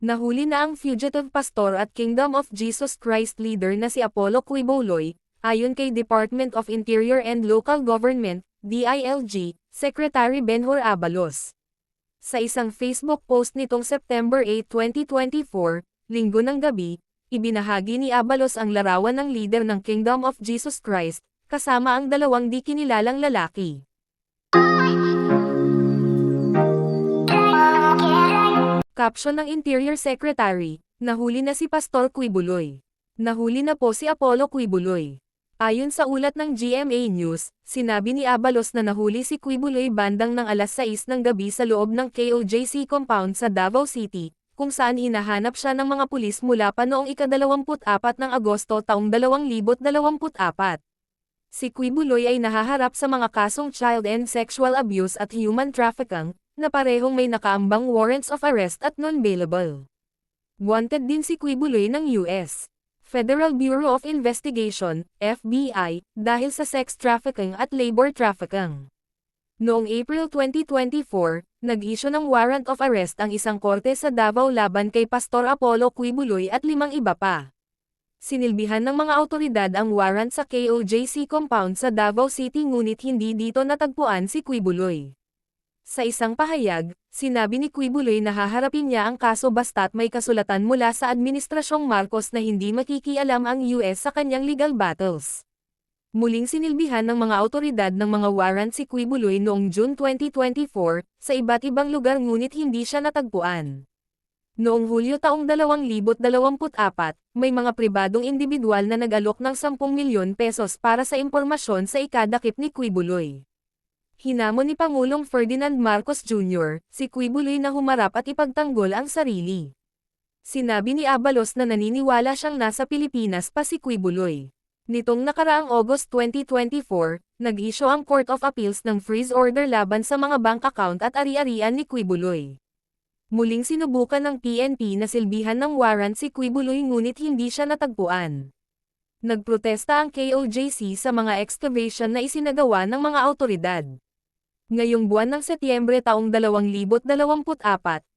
Nahuli na ang fugitive pastor at Kingdom of Jesus Christ leader na si Apollo Quiboloy, ayon kay Department of Interior and Local Government, DILG, Secretary Benhur Abalos. Sa isang Facebook post nitong September 8, 2024, Linggo ng gabi, ibinahagi ni Abalos ang larawan ng leader ng Kingdom of Jesus Christ, kasama ang dalawang di kinilalang lalaki. Caption ng Interior Secretary, nahuli na si Pastor Quiboloy. Nahuli na po si Apollo Quiboloy. Ayon sa ulat ng GMA News, sinabi ni Abalos na nahuli si Quiboloy bandang ng alas 6 ng gabi sa loob ng KOJC compound sa Davao City, kung saan hinahanap siya ng mga pulis mula pa noong ika-24 ng Agosto taong 2024. Si Quiboloy ay nahaharap sa mga kasong child and sexual abuse at human trafficking, na parehong may nakaambang warrants of arrest at non-bailable. Wanted din si Quiboloy ng US Federal Bureau of Investigation, FBI, dahil sa sex trafficking at labor trafficking. Noong April 2024, nag-issue ng warrant of arrest ang isang korte sa Davao laban kay Pastor Apollo Quiboloy at 5 iba pa. Sinilbihan ng mga awtoridad ang warrant sa KOJC compound sa Davao City ngunit hindi dito natagpuan si Quiboloy. Sa isang pahayag, sinabi ni Quiboloy na haharapin niya ang kaso basta't may kasulatan mula sa Administrasyong Marcos na hindi makikialam ang US sa kanyang legal battles. Muling sinilbihan ng mga awtoridad ng mga warrant si Quiboloy noong June 2024, sa iba't ibang lugar ngunit hindi siya natagpuan. Noong Hulyo taong 2024, may mga pribadong individual na nag-alok ng 10 milyon pesos para sa impormasyon sa ikadakip ni Quiboloy. Hinamon ni Pangulong Ferdinand Marcos Jr., si Quiboloy na humarap at ipagtanggol ang sarili. Sinabi ni Abalos na naniniwala siyang nasa Pilipinas pa si Quiboloy. Nitong nakaraang August 2024, nag-issue ang Court of Appeals ng freeze order laban sa mga bank account at ari-arian ni Quiboloy. Muling sinubukan ng PNP na silbihan ng warrant si Quiboloy ngunit hindi siya natagpuan. Nagprotesta ang KOJC sa mga excavation na isinagawa ng mga awtoridad. Ngayong buwan ng Setyembre taong 2024,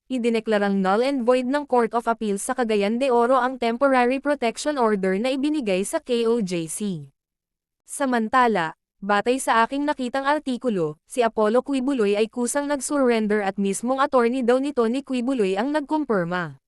idineklarang null and void ng Court of Appeals sa Cagayan de Oro ang temporary protection order na ibinigay sa KOJC. Samantala, batay sa aking nakitang artikulo, si Apollo Quiboloy ay kusang nag-surrender at mismong attorney daw nito ni Quiboloy ang nagkumpirma.